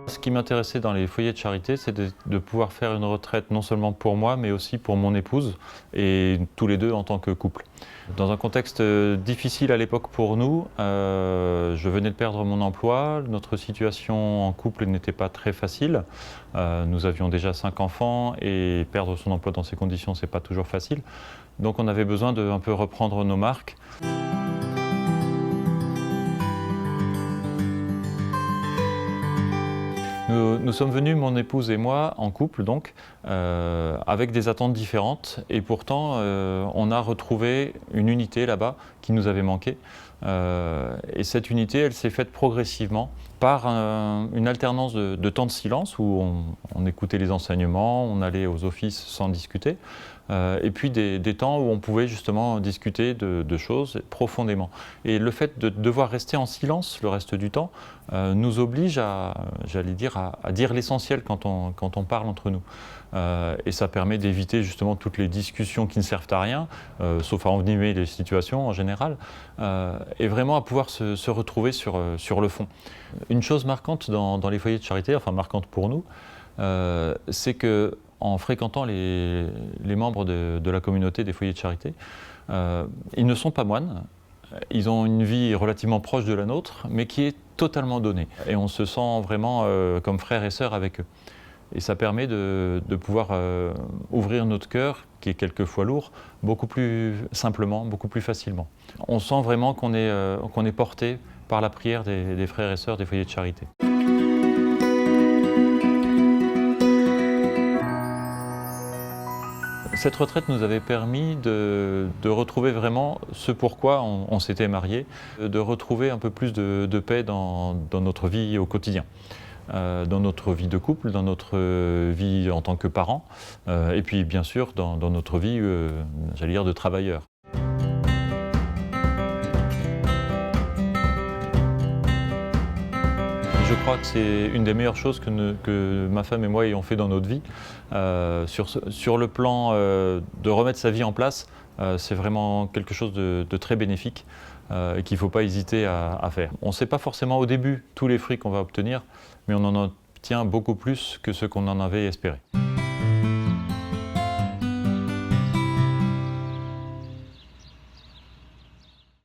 Ce qui m'intéressait dans les foyers de charité, c'est de pouvoir faire une retraite non seulement pour moi, mais aussi pour mon épouse, et tous les deux en tant que couple. Dans un contexte difficile à l'époque pour nous, je venais de perdre mon emploi, notre situation en couple n'était pas très facile. Nous avions déjà 5 enfants et perdre son emploi dans ces conditions, c'est pas toujours facile. Donc on avait besoin de un peu reprendre nos marques. Nous sommes venus, mon épouse et moi, en couple donc, avec des attentes différentes, et pourtant on a retrouvé une unité là-bas qui nous avait manqué. Et cette unité, elle s'est faite progressivement par une alternance de temps de silence où on écoutait les enseignements, on allait aux offices sans discuter, et puis des temps où on pouvait justement discuter de choses profondément. Et le fait de devoir rester en silence le reste du temps nous oblige j'allais dire, à dire l'essentiel quand on parle entre nous. Et ça permet d'éviter justement toutes les discussions qui ne servent à rien, sauf à envenimer les situations en général, et vraiment à pouvoir se retrouver sur le fond. Une chose marquante dans les foyers de charité, enfin marquante pour nous, c'est qu'en fréquentant les membres de la communauté des foyers de charité, ils ne sont pas moines, ils ont une vie relativement proche de la nôtre, mais qui est totalement donnée. Et on se sent vraiment comme frères et sœurs avec eux. Et ça permet de pouvoir ouvrir notre cœur, qui est quelquefois lourd, beaucoup plus simplement, beaucoup plus facilement. On sent vraiment qu'on est porté par la prière des frères et sœurs des foyers de charité. Cette retraite nous avait permis de retrouver vraiment ce pourquoi on s'était mariés, de retrouver un peu plus de paix dans notre vie au quotidien. Dans notre vie de couple, dans notre vie en tant que parents, et puis bien sûr dans notre vie, j'allais dire, de travailleurs. Je crois que c'est une des meilleures choses que ma femme et moi ayons fait dans notre vie. Sur le plan de remettre sa vie en place, c'est vraiment quelque chose de très bénéfique et qu'il ne faut pas hésiter à faire. On ne sait pas forcément au début tous les fruits qu'on va obtenir, mais on en obtient beaucoup plus que ce qu'on en avait espéré.